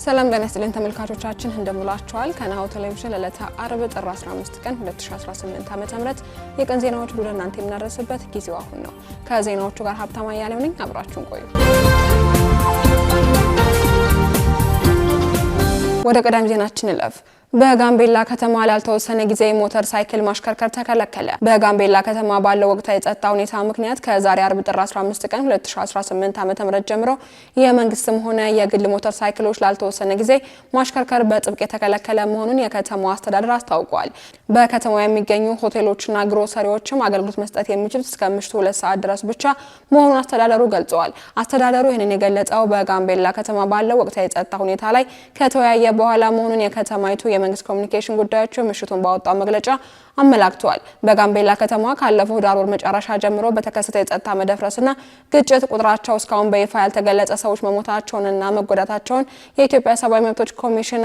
ሰላም ጤና ይስጥልን ተመልካቾቻችን እንደምላችኋል ከናሁ ቴሌቪዥን ለዕለተ አርብ ጥር 15 ቀን 2018 ዓ.ም የቀን ዜናዎች ወደ እናንተ የምናደርስበት ጊዜው አሁን ነው። ከዜናዎቹ ጋር ሀብታማ ያለው ነኝ። አብራችሁን ቆዩ። ወደ ቀዳሚ ዜናችን እንለፍ። በጋምቤላ ከተማ ላልተወሰነ ጊዜ ሞተር ሳይክል ማሽከርከር ተከለከለ። በጋምቤላ ከተማ ባለው ወቅታዊ የጸጥታ ሁኔታ ምክንያት ከዛሬ አርብ ጥር 15 ቀን 2018 ዓ.ም ጀምሮ የመንግስትም ሆነ የግል ሞተር ሳይክሎች ላልተወሰነ ጊዜ ማሽከርከር በጥብቅ የተከለከለ መሆኑን የከተማው አስተዳደር አስታውቋል። በከተማው የሚገኙ ሆቴሎችና ግሮሰሪዎችም አገልግሎት መስጠት የሚችሉት እስከ ምሽቱ 2 ሰዓት ድረስ ብቻ መሆኑን አስተዳደሩ ገልጸዋል። አስተዳደሩ ይህንን የገለጸው በጋምቤላ ከተማ ባለው ወቅታዊ የጸጥታ ሁኔታ ላይ ከተወያየ በኋላ መሆኑን የከተማይቱ የመንግስት ኮሙኒኬሽን ጉዳዮች ምሽቱን ባወጣው መግለጫ አመላክቷል። በጋምቤላ ከተማ ካለፈው ዳር ወር መጨረሻ ጀምሮ በተከሰተ የጸጥታ መደፍረስና ግጭት ቁጥራቸው እስካሁን በይፋ ያልተገለጸ ሰዎች መሞታቸውንና መጎዳታቸውን የኢትዮጵያ ሰብአዊ መብቶች ኮሚሽን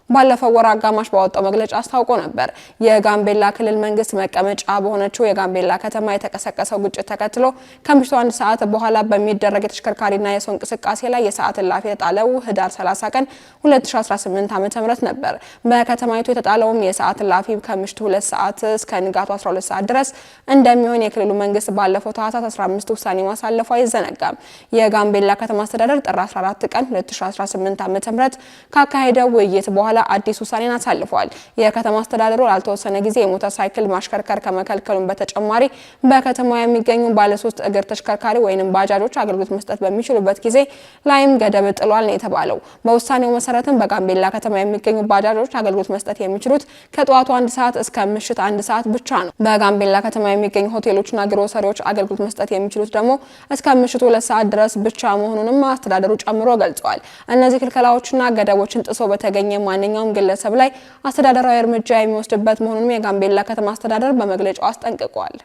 ባለፈው ወር አጋማሽ ባወጣው መግለጫ አስታውቆ ነበር። የጋምቤላ ክልል መንግስት መቀመጫ በሆነችው የጋምቤላ ከተማ የተቀሰቀሰው ግጭት ተከትሎ ከምሽቱ 1 ሰዓት በኋላ በሚደረግ የተሽከርካሪና የሰው እንቅስቃሴ ላይ የሰዓት እላፊ የተጣለው ህዳር 30 ቀን 2018 ዓ.ም ነበር። በከተማይቱ የተጣለውም የሰዓት እላፊ ከምሽቱ 2 ሰዓት እስከ ንጋቱ 12 ሰዓት ድረስ እንደሚሆን የክልሉ መንግስት ባለፈው ታህሳስ 15 ውሳኔ ማሳለፉ አይዘነጋም። የጋምቤላ ከተማ አስተዳደር ጥር 14 ቀን 2018 ዓ.ም ካካሄደው ውይይት በኋላ አዲስ ውሳኔን አሳልፏል። የከተማ አስተዳደሩ ላልተወሰነ ጊዜ የሞተር ሳይክል ማሽከርከር ከመከልከሉም በተጨማሪ በከተማው የሚገኙ ባለ 3 እግር ተሽከርካሪ ወይንም ባጃጆች አገልግሎት መስጠት በሚችሉበት ጊዜ ላይም ገደብ ጥሏል ነው የተባለው። በውሳኔው መሰረትም በጋምቤላ ከተማ የሚገኙ ባጃጆች አገልግሎት መስጠት የሚችሉት ከጠዋቱ 1 ሰዓት እስከ ምሽት 1 ሰዓት ብቻ ነው። በጋምቤላ ከተማ የሚገኙ ሆቴሎችና ግሮሰሪዎች አገልግሎት መስጠት የሚችሉት ደግሞ እስከ ምሽቱ 2 ሰዓት ድረስ ብቻ መሆኑንም አስተዳደሩ ጨምሮ ገልጿል። እነዚህ ክልከላዎችና ገደቦችን ጥሶ በተገኘ ማንኛውም ግለሰብ ላይ አስተዳደራዊ እርምጃ የሚወስድበት መሆኑንም የጋምቤላ ከተማ አስተዳደር በመግለጫው አስጠንቅቋል።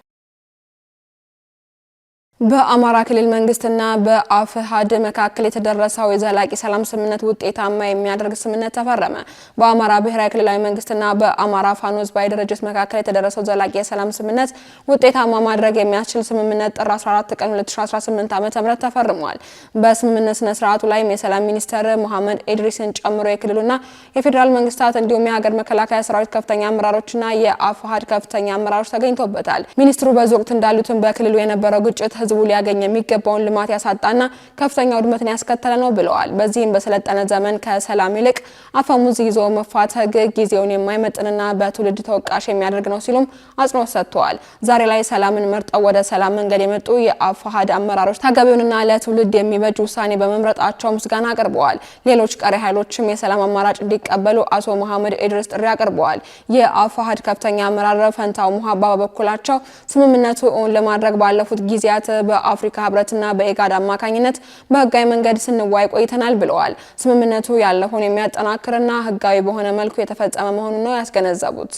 በአማራ ክልል መንግስትና በአፍሃድ መካከል የተደረሰው የዘላቂ ሰላም ስምምነት ውጤታማ የሚያደርግ ስምምነት ተፈረመ። በአማራ ብሔራዊ ክልላዊ መንግስትና በአማራ ፋኖ ህዝባዊ ድርጅት መካከል የተደረሰው ዘላቂ የሰላም ስምምነት ውጤታማ ማድረግ የሚያስችል ስምምነት ጥር 14 ቀን 2018 ዓ.ም ተፈርሟል። በስምምነት ስነ ስርዓቱ ላይም የሰላም ሚኒስተር መሐመድ ኢድሪስን ጨምሮ የክልሉና የፌዴራል መንግስታት እንዲሁም የሀገር መከላከያ ሰራዊት ከፍተኛ አመራሮችና የአፍሃድ ከፍተኛ አመራሮች ተገኝተውበታል። ሚኒስትሩ በዚህ ወቅት እንዳሉትም በክልሉ የነበረው ግጭት ህዝቡ ሊያገኝ የሚገባውን ልማት ያሳጣና ከፍተኛ ውድመትን ያስከተለ ነው ብለዋል። በዚህም በሰለጠነ ዘመን ከሰላም ይልቅ አፈሙዝ ይዞ መፋተግ ጊዜውን የማይመጥንና በትውልድ ተወቃሽ የሚያደርግ ነው ሲሉም አጽንኦት ሰጥተዋል። ዛሬ ላይ ሰላምን መርጠው ወደ ሰላም መንገድ የመጡ የአፍሃድ አመራሮች ተገቢውንና ለትውልድ የሚበጅ ውሳኔ በመምረጣቸው ምስጋና አቅርበዋል። ሌሎች ቀሪ ኃይሎችም የሰላም አማራጭ እንዲቀበሉ አቶ መሐመድ ኢድሪስ ጥሪ አቅርበዋል። የአፍሃድ ከፍተኛ አመራር ፈንታው ሙሃባ በበኩላቸው ስምምነቱ ለማድረግ ባለፉት ጊዜያት በአፍሪካ ህብረትና በኢጋድ አማካኝነት በህጋዊ መንገድ ስንዋይ ቆይተናል ብለዋል። ስምምነቱ ያለውን የሚያጠናክርና ህጋዊ በሆነ መልኩ የተፈጸመ መሆኑን ነው ያስገነዘቡት።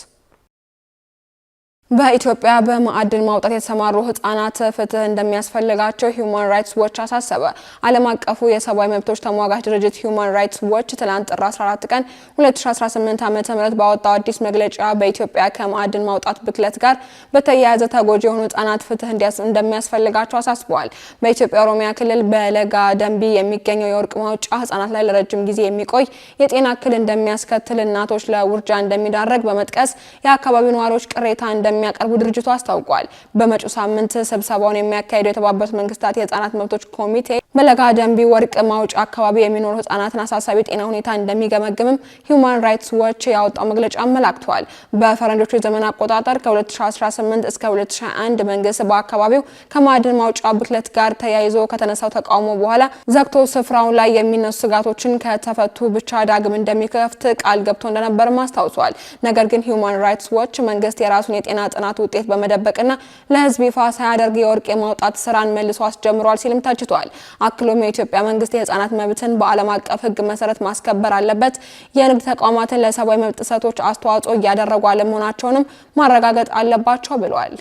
በኢትዮጵያ በማዕድን ማውጣት የተሰማሩ ህፃናት ፍትህ እንደሚያስፈልጋቸው ሂዩማን ራይትስ ዎች አሳሰበ። ዓለም አቀፉ የሰብአዊ መብቶች ተሟጋች ድርጅት ሂዩማን ራይትስ ዎች ትላንት ጥር 14 ቀን 2018 ዓ.ም ባወጣው አዲስ መግለጫ በኢትዮጵያ ከማዕድን ማውጣት ብክለት ጋር በተያያዘ ተጎጂ የሆኑ ህፃናት ፍትህ እንደሚያስፈልጋቸው አሳስበዋል። በኢትዮጵያ ኦሮሚያ ክልል በለጋ ደንቢ የሚገኘው የወርቅ ማውጫ ህፃናት ላይ ለረጅም ጊዜ የሚቆይ የጤና እክል እንደሚያስከትል፣ እናቶች ለውርጃ እንደሚዳረግ በመጥቀስ የአካባቢው ነዋሪዎች ቅሬታ የሚያቀርቡ ድርጅቱ አስታውቋል። በመጪው ሳምንት ስብሰባውን የሚያካሂደው የተባበሩት መንግስታት የህፃናት መብቶች ኮሚቴ በለጋ ደንቢ ወርቅ ማውጫ አካባቢ የሚኖሩ ህፃናትን አሳሳቢ ጤና ሁኔታ እንደሚገመግምም ሂዩማን ራይትስ ዎች ያወጣው መግለጫ አመላክቷል። በፈረንጆቹ የዘመን አቆጣጠር ከ2018 እስከ 2021 መንግስት በአካባቢው ከማዕድን ማውጫ ብክለት ጋር ተያይዞ ከተነሳው ተቃውሞ በኋላ ዘግቶ ስፍራውን ላይ የሚነሱ ስጋቶችን ከተፈቱ ብቻ ዳግም እንደሚከፍት ቃል ገብቶ እንደነበርም አስታውሷል። ነገር ግን ሂዩማን ራይትስ ዎች መንግስት የራሱን የጤና ጥናት ውጤት በመደበቅና ለህዝብ ይፋ ሳያደርግ የወርቅ የማውጣት ስራን መልሶ አስጀምሯል ሲልም ተችቷል። አክሎም የኢትዮጵያ መንግስት የህፃናት መብትን በዓለም አቀፍ ህግ መሰረት ማስከበር አለበት፣ የንግድ ተቋማትን ለሰብአዊ መብት ጥሰቶች አስተዋጽኦ እያደረጉ አለመሆናቸውንም ማረጋገጥ አለባቸው ብሏል።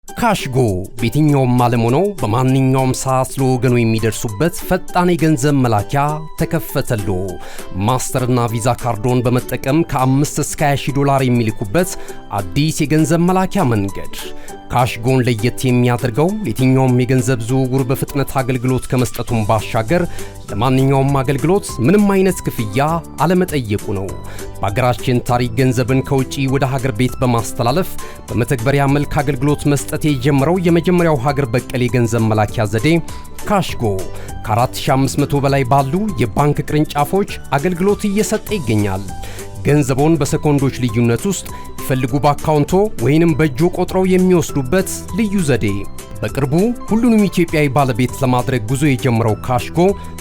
ካሽጎ በየትኛውም ዓለም ሆነው በማንኛውም ሰዓት ለወገኑ የሚደርሱበት ፈጣን የገንዘብ መላኪያ ተከፈተሉ። ማስተርና ቪዛ ካርዶን በመጠቀም ከ5 እስከ $20 የሚልኩበት አዲስ የገንዘብ መላኪያ መንገድ ካሽጎን ለየት የሚያደርገው የትኛውም የገንዘብ ዝውውር በፍጥነት አገልግሎት ከመስጠቱም ባሻገር ለማንኛውም አገልግሎት ምንም አይነት ክፍያ አለመጠየቁ ነው። በሀገራችን ታሪክ ገንዘብን ከውጪ ወደ ሀገር ቤት በማስተላለፍ በመተግበሪያ መልክ አገልግሎት መስጠት የጀመረው የመጀመሪያው ሀገር በቀል የገንዘብ መላኪያ ዘዴ ካሽጎ ከ4500 በላይ ባሉ የባንክ ቅርንጫፎች አገልግሎት እየሰጠ ይገኛል። ገንዘቦን በሰኮንዶች ልዩነት ውስጥ ይፈልጉ በአካውንቶ ወይንም በእጆ ቆጥረው የሚወስዱበት ልዩ ዘዴ። በቅርቡ ሁሉንም ኢትዮጵያዊ ባለቤት ለማድረግ ጉዞ የጀመረው ካሽጎ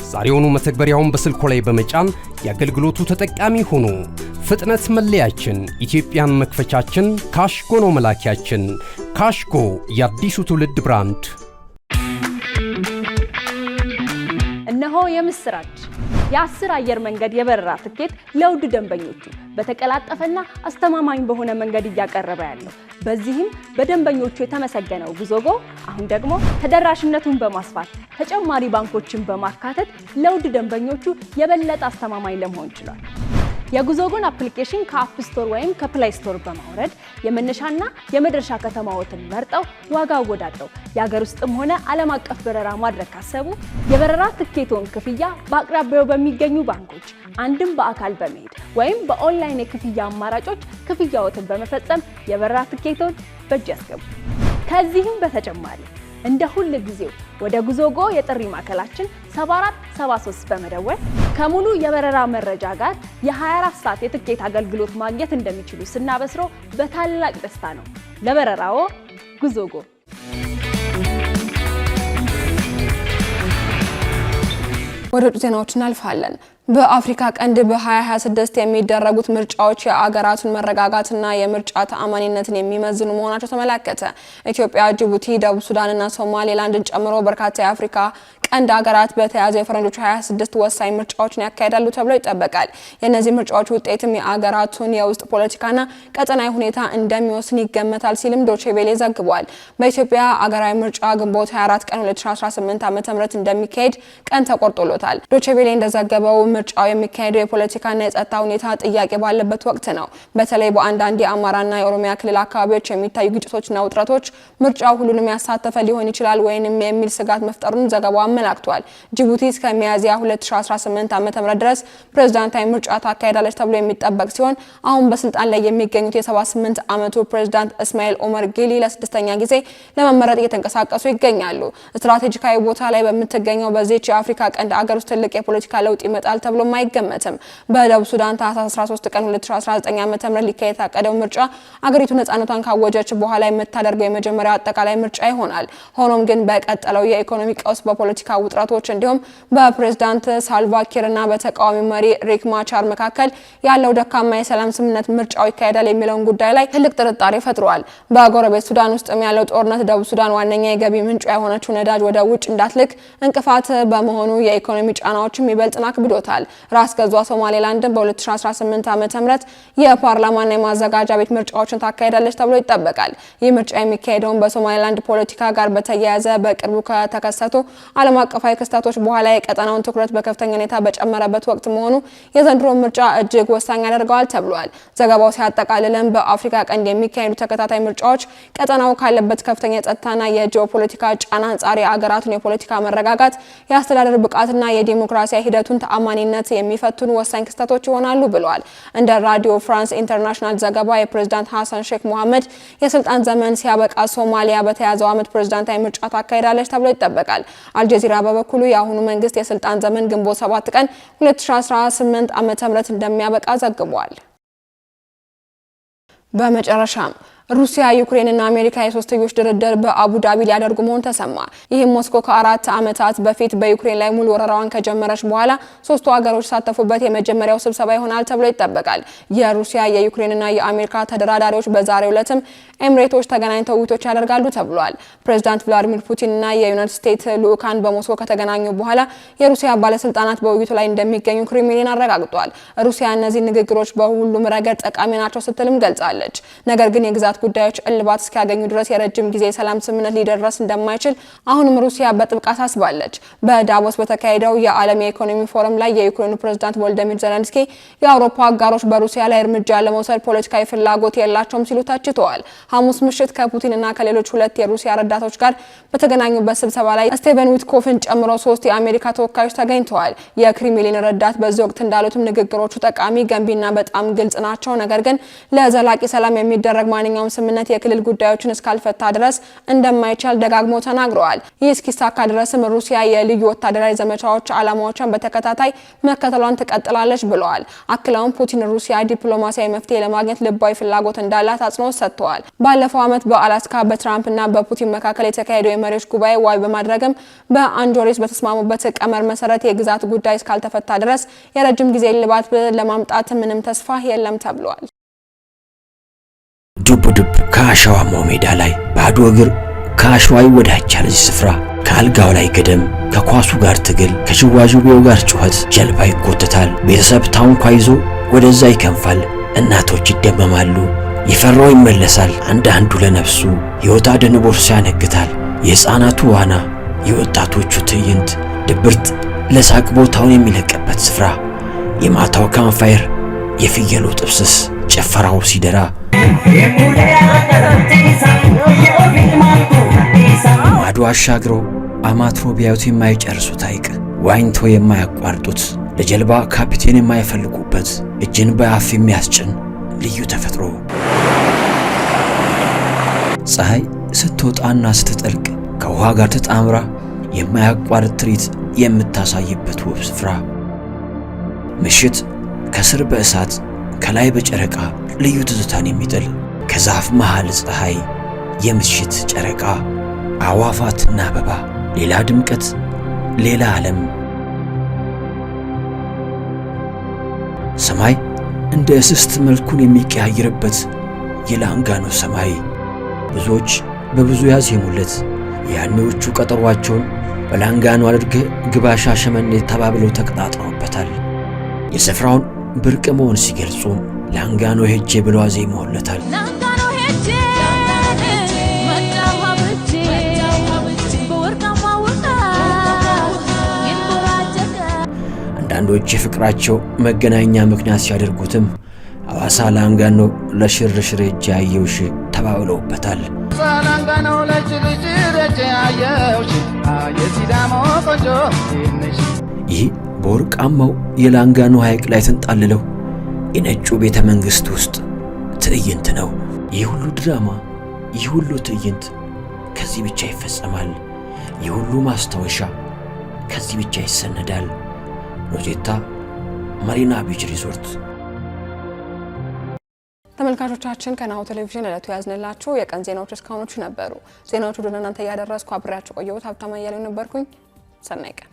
ዛሬውኑ መተግበሪያውን በስልኮ ላይ በመጫን የአገልግሎቱ ተጠቃሚ ሆኖ ፍጥነት መለያችን፣ ኢትዮጵያን መክፈቻችን፣ ካሽጎ ነው መላኪያችን። ካሽጎ የአዲሱ ትውልድ ብራንድ። እነሆ የምስራች! የ10 አየር መንገድ የበረራ ትኬት ለውድ ደንበኞቹ በተቀላጠፈና አስተማማኝ በሆነ መንገድ እያቀረበ ያለው። በዚህም በደንበኞቹ የተመሰገነው ጉዞጎ አሁን ደግሞ ተደራሽነቱን በማስፋት ተጨማሪ ባንኮችን በማካተት ለውድ ደንበኞቹ የበለጠ አስተማማኝ ለመሆን ችሏል። የጉዞጎን አፕሊኬሽን ከአፕ ስቶር ወይም ከፕላይ ስቶር በማውረድ የመነሻና የመድረሻ ከተማዎትን መርጠው ዋጋ አወዳድረው የሀገር ውስጥም ሆነ ዓለም አቀፍ በረራ ማድረግ ካሰቡ የበረራ ትኬቶን ክፍያ በአቅራቢያው በሚገኙ ባንኮች አንድም በአካል በመሄድ ወይም በኦንላይን የክፍያ አማራጮች ክፍያዎትን በመፈጸም የበረራ ትኬቶን በእጅ ያስገቡ። ከዚህም በተጨማሪ እንደ ሁሉ ጊዜው ወደ ጉዞጎ የጥሪ ማዕከላችን 7473 በመደወል ከሙሉ የበረራ መረጃ ጋር የ24 ሰዓት የትኬት አገልግሎት ማግኘት እንደሚችሉ ስናበስሮ በታላቅ ደስታ ነው። ለበረራዎ ጉዞጎ። ወደ ውጭ ዜናዎች እናልፋለን። በአፍሪካ ቀንድ በ2026 የሚደረጉት ምርጫዎች የአገራቱን መረጋጋትና የምርጫ ተአማኒነትን የሚመዝኑ መሆናቸው ተመለከተ። ኢትዮጵያ፣ ጅቡቲ፣ ደቡብ ሱዳንና ሶማሌላንድን ጨምሮ በርካታ የአፍሪካ ቀንድ ሀገራት በተያዘ የፈረንጆች 26 ወሳኝ ምርጫዎችን ያካሂዳሉ ተብሎ ይጠበቃል። የእነዚህ ምርጫዎች ውጤትም የአገራቱን የውስጥ ፖለቲካና ቀጠናዊ ሁኔታ እንደሚወስን ይገመታል ሲልም ዶቼ ቬሌ ዘግቧል። በኢትዮጵያ አገራዊ ምርጫ ግንቦት 24 ቀን 2018 ዓ.ም እንደሚካሄድ ቀን ተቆርጦለታል። ዶቼ ቬሌ እንደዘገበው ምርጫው የሚካሄደው የፖለቲካና የጸጥታ ሁኔታ ጥያቄ ባለበት ወቅት ነው። በተለይ በአንዳንድ የአማራና የኦሮሚያ ክልል አካባቢዎች የሚታዩ ግጭቶችና ውጥረቶች ምርጫው ሁሉንም ያሳተፈ ሊሆን ይችላል ወይንም የሚል ስጋት መፍጠሩን ዘገባው አመላክቷል። ጅቡቲ እስከ ሚያዝያ 2018 ዓ.ም ድረስ ፕሬዝዳንታዊ ምርጫ ታካሂዳለች ተብሎ የሚጠበቅ ሲሆን አሁን በስልጣን ላይ የሚገኙት የ78 ዓመቱ ፕሬዝዳንት እስማኤል ኦመር ጌሊ ለስድስተኛ ጊዜ ለመመረጥ እየተንቀሳቀሱ ይገኛሉ። ስትራቴጂካዊ ቦታ ላይ በምትገኘው በዚህች የአፍሪካ ቀንድ አገር ውስጥ ትልቅ የፖለቲካ ለውጥ ይመጣል ተብሎ አይገመትም። በደቡብ ሱዳን ታህሳስ 13 ቀን 2019 ዓ.ም ሊካሄድ የታቀደው ምርጫ አገሪቱ ነጻነቷን ካወጀች በኋላ የምታደርገው የመጀመሪያው አጠቃላይ ምርጫ ይሆናል። ሆኖም ግን በቀጠለው የኢኮኖሚ ቀውስ፣ በፖለቲካ ውጥረቶች እንዲሁም በፕሬዝዳንት ሳልቫ ኪርና በተቃዋሚ መሪ ሪክ ማቻር መካከል ያለው ደካማ የሰላም ስምምነት ምርጫው ይካሄዳል የሚለውን ጉዳይ ላይ ትልቅ ጥርጣሬ ፈጥሯል። በጎረቤት ሱዳን ውስጥም ያለው ጦርነት ደቡብ ሱዳን ዋነኛ የገቢ ምንጯ የሆነችው ነዳጅ ወደ ውጭ እንዳትልክ እንቅፋት በመሆኑ የኢኮኖሚ ጫናዎችም ይበልጥና አክብዶታል። ራስ ገዟ ሶማሌላንድ በ2018 ዓ.ም የፓርላማና የማዘጋጃ ቤት ምርጫዎችን ታካሂዳለች ተብሎ ይጠበቃል። ይህ ምርጫ የሚካሄደው በሶማሌላንድ ፖለቲካ ጋር በተያያዘ በቅርቡ ከተከሰቱ ዓለም አቀፋዊ ክስተቶች በኋላ የቀጠናውን ትኩረት በከፍተኛ ሁኔታ በጨመረበት ወቅት መሆኑ የዘንድሮ ምርጫ እጅግ ወሳኝ ያደርገዋል ተብሏል። ዘገባው ሲያጠቃልልም በአፍሪካ ቀንድ የሚካሄዱ ተከታታይ ምርጫዎች ቀጠናው ካለበት ከፍተኛ የጸጥታና የጂኦፖለቲካ ጫና አንጻር የአገራቱን የፖለቲካ መረጋጋት፣ የአስተዳደር ብቃትና የዲሞክራሲያዊ ሂደቱን ተአማኒነት የሚፈትኑ ወሳኝ ክስተቶች ይሆናሉ ብለዋል። እንደ ራዲዮ ፍራንስ ኢንተርናሽናል ዘገባ የፕሬዝዳንት ሐሰን ሼክ መሐመድ የስልጣን ዘመን ሲያበቃ ሶማሊያ በተያዘው ዓመት ፕሬዝዳንታዊ ምርጫ ታካሂዳለች ተብሎ ይጠበቃል። አልጀዚራ በበኩሉ የአሁኑ መንግስት የስልጣን ዘመን ግንቦት 7 ቀን 2018 ዓ.ም እንደሚያበቃ ዘግቧል። በመጨረሻም ሩሲያ፣ ዩክሬንና አሜሪካ የሶስትዮሽ ድርድር በአቡ ዳቢ ሊያደርጉ መሆኑ ተሰማ። ይህም ሞስኮ ከ4 ዓመታት በፊት በዩክሬን ላይ ሙሉ ወረራዋን ከጀመረች በኋላ ሶስቱ ሀገሮች ሳተፉበት የመጀመሪያው ስብሰባ ይሆናል ተብሎ ይጠበቃል። የሩሲያ፣ የዩክሬንና የአሜሪካ ተደራዳሪዎች በዛሬው ዕለትም ኤምሬቶች ተገናኝተው ውይይቶች ያደርጋሉ ተብሏል። ፕሬዝዳንት ቭላዲሚር ፑቲንና የዩናይትድ ስቴትስ ልዑካን በሞስኮ ከተገናኙ በኋላ የሩሲያ ባለስልጣናት በውይይቱ ላይ እንደሚገኙ ክሬምሊን አረጋግጧል። ሩሲያ እነዚህ ንግግሮች በሁሉም ረገድ ጠቃሚ ናቸው ስትልም ገልጻለች። ነገር ግን የግዛት ጉዳዮች እልባት እስኪያገኙ ድረስ የረጅም ጊዜ ሰላም ስምምነት ሊደረስ እንደማይችል አሁንም ሩሲያ በጥብቅ አሳስባለች። በዳቮስ በተካሄደው የዓለም የኢኮኖሚ ፎረም ላይ የዩክሬኑ ፕሬዝዳንት ቮሎዲሚር ዜሌንስኪ የአውሮፓ አጋሮች በሩሲያ ላይ እርምጃ ለመውሰድ ፖለቲካዊ ፍላጎት የላቸውም ሲሉ ተችተዋል። ሐሙስ ምሽት ከፑቲንና ከሌሎች ሁለት የሩሲያ ረዳቶች ጋር በተገናኙበት ስብሰባ ላይ ስቴቨን ዊትኮፍን ጨምሮ 3 የአሜሪካ ተወካዮች ተገኝተዋል። የክሬምሊን ረዳት በዚህ ወቅት እንዳሉትም ንግግሮቹ ጠቃሚ፣ ገንቢና በጣም ግልጽ ናቸው። ነገር ግን ለዘላቂ ሰላም የሚደረግ ማንኛውም ስምምነት የክልል ጉዳዮችን እስካልፈታ ድረስ እንደማይቻል ደጋግሞ ተናግረዋል። ይህ እስኪሳካ ድረስም ሩሲያ የልዩ ወታደራዊ ዘመቻዎች ዓላማዎችን በተከታታይ መከተሏን ትቀጥላለች ብለዋል። አክለውም ፑቲን ሩሲያ ዲፕሎማሲያዊ መፍትሄ ለማግኘት ልባዊ ፍላጎት እንዳላት አጽንኦት ሰጥተዋል። ባለፈው ዓመት በአላስካ በትራምፕና በፑቲን መካከል የተካሄደው የመሪዎች ጉባኤ ዋቢ በማድረግም በአንጆሬስ በተስማሙበት ቀመር መሰረት የግዛት ጉዳይ እስካልተፈታ ድረስ የረጅም ጊዜ ልባት ለማምጣት ምንም ተስፋ የለም ተብሏል። ዱብ ከአሸዋማው ሜዳ ላይ ባዶ እግር ከአሸዋ ይወዳጃል። እዚህ ስፍራ ከአልጋው ላይ ገደም፣ ከኳሱ ጋር ትግል፣ ከሽዋዥቤው ጋር ጩኸት፣ ጀልባ ይጎተታል። ቤተሰብ ታንኳ ይዞ ወደዛ ይከንፋል። እናቶች ይደመማሉ። የፈራው ይመለሳል። አንዳንዱ ለነፍሱ ሕይወት አድን ቦርሳ ያነግታል። የሕፃናቱ ዋና፣ የወጣቶቹ ትዕይንት፣ ድብርት ለሳቅ ቦታውን የሚለቅበት ስፍራ፣ የማታው ካምፋየር፣ የፍየሉ ጥብስስ፣ ጭፈራው ሲደራ ማዶ አሻግረው አማትሮ ቢያዩት የማይጨርሱት ሐይቅ፣ ዋኝቶ የማያቋርጡት፣ ለጀልባ ካፒቴን የማይፈልጉበት፣ እጅን በአፍ የሚያስጭን ልዩ ተፈጥሮ። ፀሐይ ስትወጣና ስትጠልቅ ከውሃ ጋር ተጣምራ የማያቋርጥ ትርኢት የምታሳይበት ውብ ስፍራ። ምሽት ከስር በእሳት ከላይ በጨረቃ ልዩ ትዝታን የሚጥል ከዛፍ መሃል ፀሐይ፣ የምሽት ጨረቃ፣ አዋፋትና አበባ፣ ሌላ ድምቀት፣ ሌላ ዓለም። ሰማይ እንደ እስስት መልኩን የሚቀያየርበት የላንጋኖ ሰማይ ብዙዎች በብዙ ያዜሙለት ያኔዎቹ ቀጠሯቸውን በላንጋኖ አድርገህ ግባ ሻሸመኔ ተባብለው ተቀጣጥረውበታል። የስፍራውን ብርቅ መሆን ሲገልጹ ላንጋኖ ሄጄ ብለው አዜመውለታል። አንዳንዶች የፍቅራቸው መገናኛ ምክንያት ሲያደርጉትም ሐዋሳ ላንጋኖ ለሽርሽር ሄጄ አየውሽ ተባብለውበታል። ይህ በወርቃማው የላንጋኖ ሐይቅ ላይ ተንጣልለው የነጩ ቤተ መንግሥት ውስጥ ትዕይንት ነው። ይህ ሁሉ ድራማ፣ ይህ ሁሉ ትዕይንት ከዚህ ብቻ ይፈጸማል። ይህ ሁሉ ማስታወሻ ከዚህ ብቻ ይሰነዳል። ሮዜታ ማሪና ቢች ሪዞርት። ተመልካቾቻችን ከናሁ ቴሌቪዥን ዕለቱ ያዝንላችሁ የቀን ዜናዎች እስካሁኖቹ ነበሩ። ዜናዎቹ ወደ እናንተ ያደረስኩ አብሬያችሁ ቆየሁት። ሀብታማ እያለሁ ነበርኩኝ። ሰናይ ቀን።